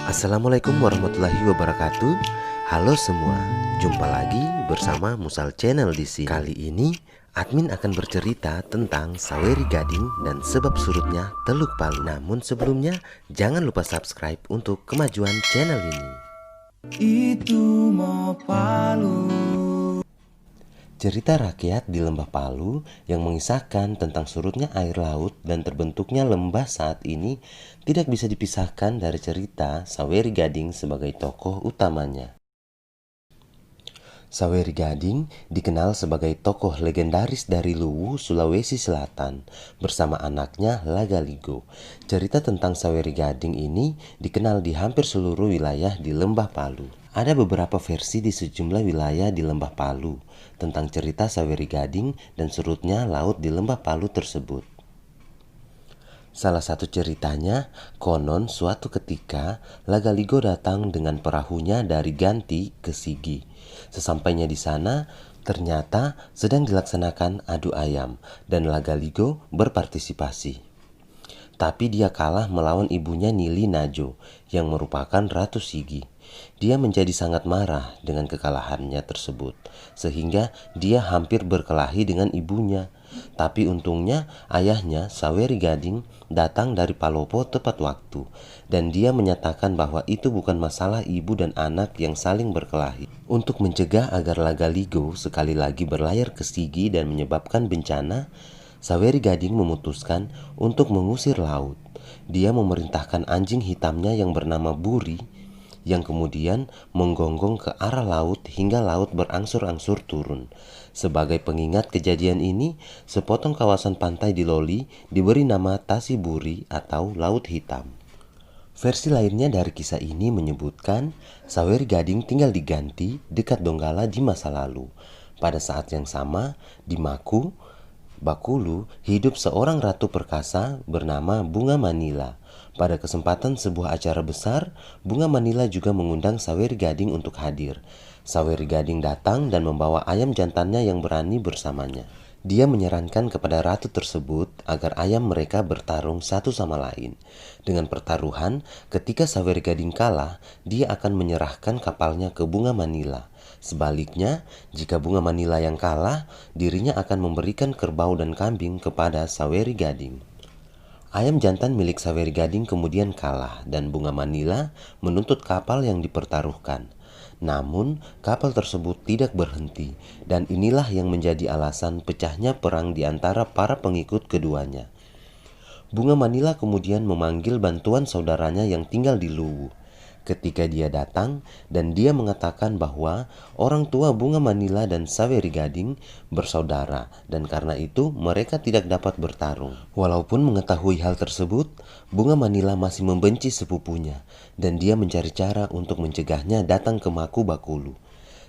Assalamualaikum warahmatullahi wabarakatuh. Halo semua, jumpa lagi bersama Musal Channel di sini. Kali ini admin akan bercerita tentang Saweri Gading dan sebab surutnya Teluk Palu. Namun sebelumnya jangan lupa subscribe untuk kemajuan channel ini. Itu mau Palu. Cerita rakyat di Lembah Palu yang mengisahkan tentang surutnya air laut dan terbentuknya lembah saat ini tidak bisa dipisahkan dari cerita Saweri Gading sebagai tokoh utamanya. Saweri Gading dikenal sebagai tokoh legendaris dari Luwu, Sulawesi Selatan bersama anaknya Lagaligo. Cerita tentang Saweri Gading ini dikenal di hampir seluruh wilayah di Lembah Palu. Ada beberapa versi di sejumlah wilayah di Lembah Palu tentang cerita Saweri Gading dan surutnya laut di Lembah Palu tersebut. Salah satu ceritanya, konon suatu ketika Lagaligo datang dengan perahunya dari Ganti ke Sigi. Sesampainya di sana, ternyata sedang dilaksanakan adu ayam dan Lagaligo berpartisipasi. Tapi dia kalah melawan ibunya Nili Najo yang merupakan Ratu Sigi. Dia menjadi sangat marah dengan kekalahannya tersebut, sehingga dia hampir berkelahi dengan ibunya. Tapi untungnya ayahnya Saweri Gading datang dari Palopo tepat waktu, dan dia menyatakan bahwa itu bukan masalah ibu dan anak yang saling berkelahi. Untuk mencegah agar Lagaligo sekali lagi berlayar ke Sigi dan menyebabkan bencana, Saweri Gading memutuskan untuk mengusir laut. Dia memerintahkan anjing hitamnya yang bernama Buri, yang kemudian menggonggong ke arah laut hingga laut berangsur-angsur turun. Sebagai pengingat kejadian ini, sepotong kawasan pantai di Loli diberi nama Tasi Buri atau Laut Hitam. Versi lainnya dari kisah ini menyebutkan Saweri Gading tinggal di Ganti dekat Donggala di masa lalu. Pada saat yang sama, di Maku, Bakulu, hidup seorang ratu perkasa bernama Bunga Manila. Pada kesempatan sebuah acara besar, Bunga Manila juga mengundang Saweri Gading untuk hadir. Saweri Gading datang dan membawa ayam jantannya yang berani bersamanya. Dia menyarankan kepada ratu tersebut agar ayam mereka bertarung satu sama lain. Dengan pertaruhan, ketika Saweri Gading kalah, dia akan menyerahkan kapalnya ke Bunga Manila. Sebaliknya, jika Bunga Manila yang kalah, dirinya akan memberikan kerbau dan kambing kepada Saweri Gading. Ayam jantan milik Saweri Gading kemudian kalah dan Bunga Manila menuntut kapal yang dipertaruhkan. Namun, kapal tersebut tidak berhenti dan inilah yang menjadi alasan pecahnya perang di antara para pengikut keduanya. Bunga Manila kemudian memanggil bantuan saudaranya yang tinggal di Luwu. Ketika dia datang dan dia mengatakan bahwa orang tua Bunga Manila dan Saweri Gading bersaudara dan karena itu mereka tidak dapat bertarung. Walaupun mengetahui hal tersebut, Bunga Manila masih membenci sepupunya dan dia mencari cara untuk mencegahnya datang ke Maku Bakulu.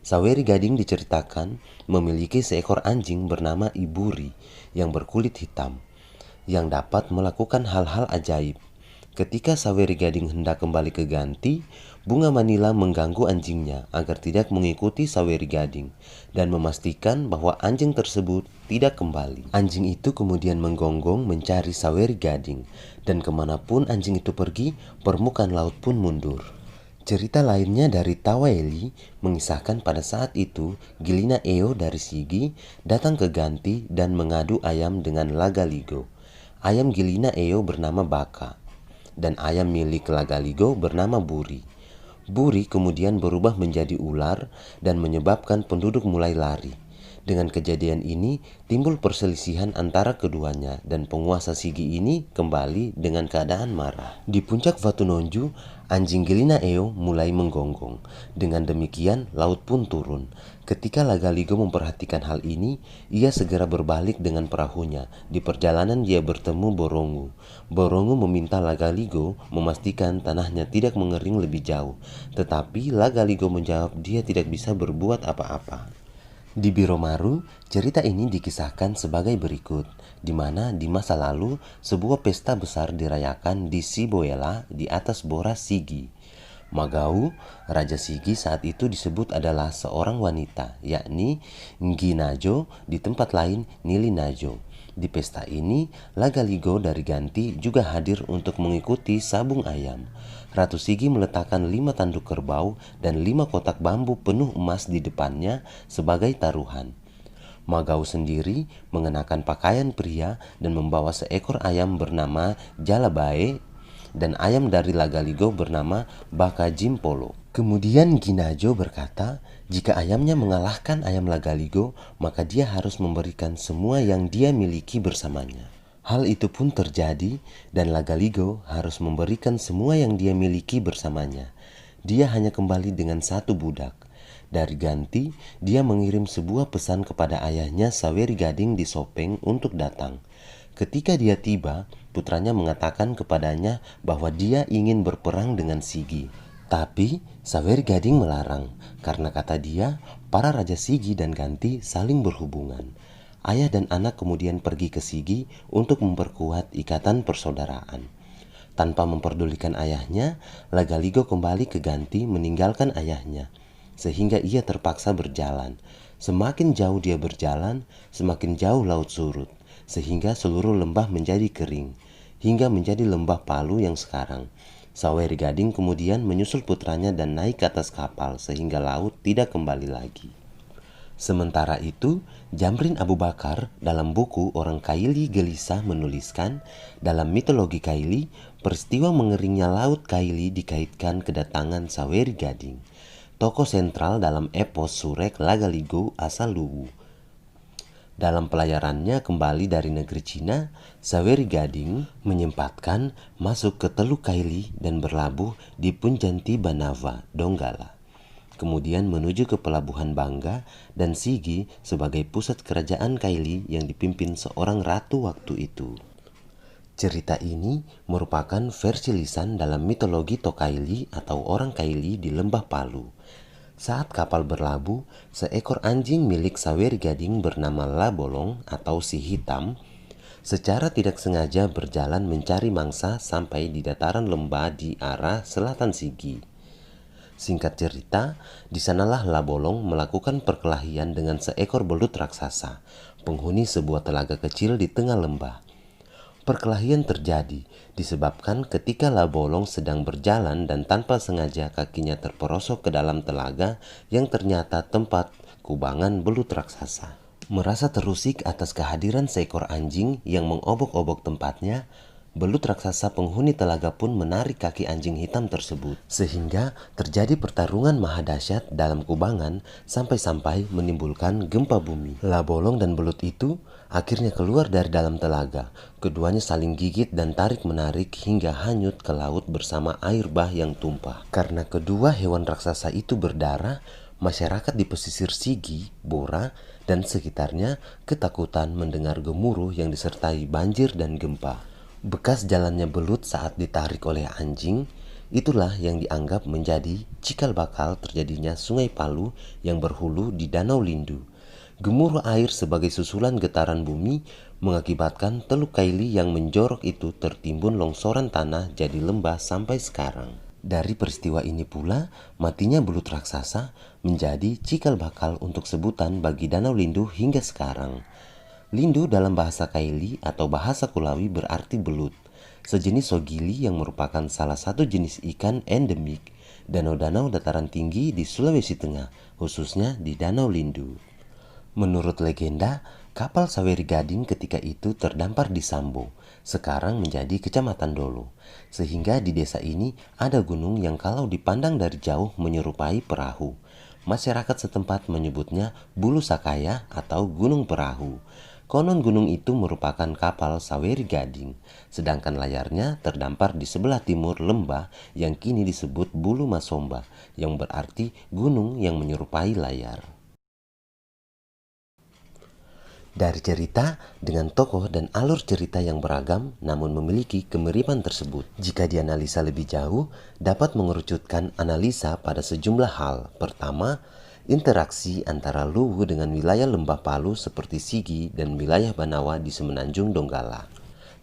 Saweri Gading diceritakan memiliki seekor anjing bernama Iburi yang berkulit hitam yang dapat melakukan hal-hal ajaib. Ketika Saweri Gading hendak kembali ke Ganti, Bunga Manila mengganggu anjingnya agar tidak mengikuti Saweri Gading dan memastikan bahwa anjing tersebut tidak kembali. Anjing itu kemudian menggonggong mencari Saweri Gading dan kemanapun anjing itu pergi, permukaan laut pun mundur. Cerita lainnya dari Tawaeli mengisahkan pada saat itu Gilina Eo dari Sigi datang ke Ganti dan mengadu ayam dengan Lagaligo. Ayam Gilina Eo bernama Baka dan ayam milik Lagaligo bernama Buri. Buri kemudian berubah menjadi ular dan menyebabkan penduduk mulai lari. Dengan kejadian ini timbul perselisihan antara keduanya dan penguasa Sigi ini kembali dengan keadaan marah. Di puncak Vatunonju, anjing Gilina Eo mulai menggonggong. Dengan demikian laut pun turun. Ketika Lagaligo memperhatikan hal ini, ia segera berbalik dengan perahunya. Di perjalanan dia bertemu Borongu. Borongu meminta Lagaligo memastikan tanahnya tidak mengering lebih jauh. Tetapi Lagaligo menjawab dia tidak bisa berbuat apa-apa. Di Biromaru, cerita ini dikisahkan sebagai berikut, di mana di masa lalu sebuah pesta besar dirayakan di Siboela di atas Bora Sigi. Magau, Raja Sigi saat itu disebut adalah seorang wanita, yakni Nggi Najo, di tempat lain Nili Najo. Di pesta ini, Lagaligo dari Ganti juga hadir untuk mengikuti sabung ayam. Ratu Sigi meletakkan 5 tanduk kerbau dan 5 kotak bambu penuh emas di depannya sebagai taruhan. Magau sendiri mengenakan pakaian pria dan membawa seekor ayam bernama Jalabae dan ayam dari Lagaligo bernama Baka Jimpolo. Kemudian Ginajo berkata, jika ayamnya mengalahkan ayam Lagaligo, maka dia harus memberikan semua yang dia miliki bersamanya. Hal itu pun terjadi dan Lagaligo harus memberikan semua yang dia miliki bersamanya. Dia hanya kembali dengan 1 budak. Dari Ganti, dia mengirim sebuah pesan kepada ayahnya Saweri Gading di Sopeng untuk datang. Ketika dia tiba, putranya mengatakan kepadanya bahwa dia ingin berperang dengan Sigi. Tapi Saweri Gading melarang karena kata dia, para Raja Sigi dan Ganti saling berhubungan. Ayah dan anak kemudian pergi ke Sigi untuk memperkuat ikatan persaudaraan. Tanpa memperdulikan ayahnya, Lagaligo kembali ke Ganti meninggalkan ayahnya, sehingga ia terpaksa berjalan. Semakin jauh dia berjalan, semakin jauh laut surut, sehingga seluruh lembah menjadi kering, hingga menjadi lembah Palu yang sekarang. Saweri Gading kemudian menyusul putranya dan naik ke atas kapal sehingga laut tidak kembali lagi. Sementara itu, Jamrin Abu Bakar dalam buku Orang Kaili Gelisah menuliskan, dalam mitologi Kaili, peristiwa mengeringnya laut Kaili dikaitkan kedatangan Saweri Gading, tokoh sentral dalam epos Surek Lagaligo asal Luwu. Dalam pelayarannya kembali dari negeri Cina, Saweri Gading menyempatkan masuk ke Teluk Kaili dan berlabuh di Punjanti Banava, Donggala. Kemudian menuju ke pelabuhan Bangga dan Sigi sebagai pusat kerajaan Kaili yang dipimpin seorang ratu waktu itu. Cerita ini merupakan versi lisan dalam mitologi Tokaili atau orang Kaili di Lembah Palu. Saat kapal berlabuh, seekor anjing milik Saweri Gading bernama Labolong atau si hitam secara tidak sengaja berjalan mencari mangsa sampai di dataran lembah di arah selatan Sigi. Singkat cerita, di sanalah Labolong melakukan perkelahian dengan seekor belut raksasa, penghuni sebuah telaga kecil di tengah lembah. Perkelahian terjadi disebabkan ketika Labolong sedang berjalan dan tanpa sengaja kakinya terperosok ke dalam telaga yang ternyata tempat kubangan belut raksasa. Merasa terusik atas kehadiran seekor anjing yang mengobok-obok tempatnya, belut raksasa penghuni telaga pun menarik kaki anjing hitam tersebut, sehingga terjadi pertarungan maha dahsyat dalam kubangan sampai-sampai menimbulkan gempa bumi. Labolong dan belut itu akhirnya keluar dari dalam telaga. Keduanya saling gigit dan tarik-menarik hingga hanyut ke laut bersama air bah yang tumpah. Karena kedua hewan raksasa itu berdarah, masyarakat di pesisir Sigi, Bora, dan sekitarnya ketakutan mendengar gemuruh yang disertai banjir dan gempa. Bekas jalannya belut saat ditarik oleh anjing, itulah yang dianggap menjadi cikal bakal terjadinya Sungai Palu yang berhulu di Danau Lindu. Gemuruh air sebagai susulan getaran bumi mengakibatkan Teluk Kaili yang menjorok itu tertimbun longsoran tanah jadi lembah sampai sekarang. Dari peristiwa ini pula, matinya belut raksasa menjadi cikal bakal untuk sebutan bagi Danau Lindu hingga sekarang. Lindu dalam bahasa Kaili atau bahasa Kulawi berarti belut, sejenis sogili yang merupakan salah satu jenis ikan endemik danau-danau dataran tinggi di Sulawesi Tengah, khususnya di Danau Lindu. Menurut legenda, kapal Saweri Gading ketika itu terdampar di Sambo, sekarang menjadi Kecamatan Dolo, sehingga di desa ini ada gunung yang kalau dipandang dari jauh menyerupai perahu. Masyarakat setempat menyebutnya Bulu Sakaya atau Gunung Perahu. Konon gunung itu merupakan kapal Saweri Gading, sedangkan layarnya terdampar di sebelah timur lembah yang kini disebut Bulu Masomba, yang berarti gunung yang menyerupai layar. Dari cerita dengan tokoh dan alur cerita yang beragam namun memiliki kemiripan tersebut, jika dianalisa lebih jauh, dapat mengerucutkan analisa pada sejumlah hal. Pertama, interaksi antara Luwu dengan wilayah Lembah Palu seperti Sigi dan wilayah Banawa di Semenanjung Donggala.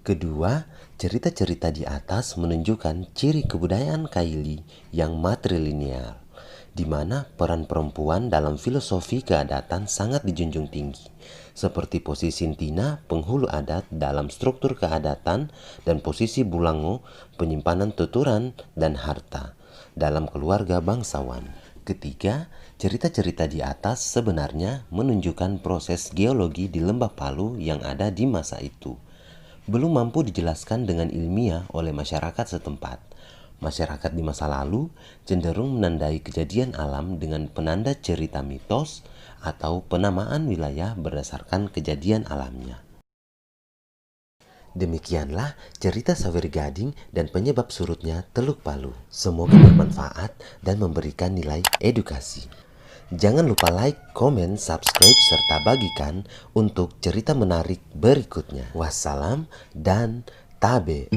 Kedua, cerita-cerita di atas menunjukkan ciri kebudayaan Kaili yang matrilinear. di mana peran perempuan dalam filosofi keadatan sangat dijunjung tinggi, seperti posisi Tina, penghulu adat dalam struktur keadatan, dan posisi Bulango, penyimpanan tuturan dan harta dalam keluarga bangsawan. Ketiga, cerita-cerita di atas sebenarnya menunjukkan proses geologi di Lembah Palu yang ada di masa itu. Belum mampu dijelaskan dengan ilmiah oleh masyarakat setempat. Masyarakat di masa lalu cenderung menandai kejadian alam dengan penanda cerita mitos atau penamaan wilayah berdasarkan kejadian alamnya. Demikianlah cerita Sawer Gading dan penyebab surutnya Teluk Palu. Semoga bermanfaat dan memberikan nilai edukasi. Jangan lupa like, komen, subscribe, serta bagikan untuk cerita menarik berikutnya. Wassalam dan tabe.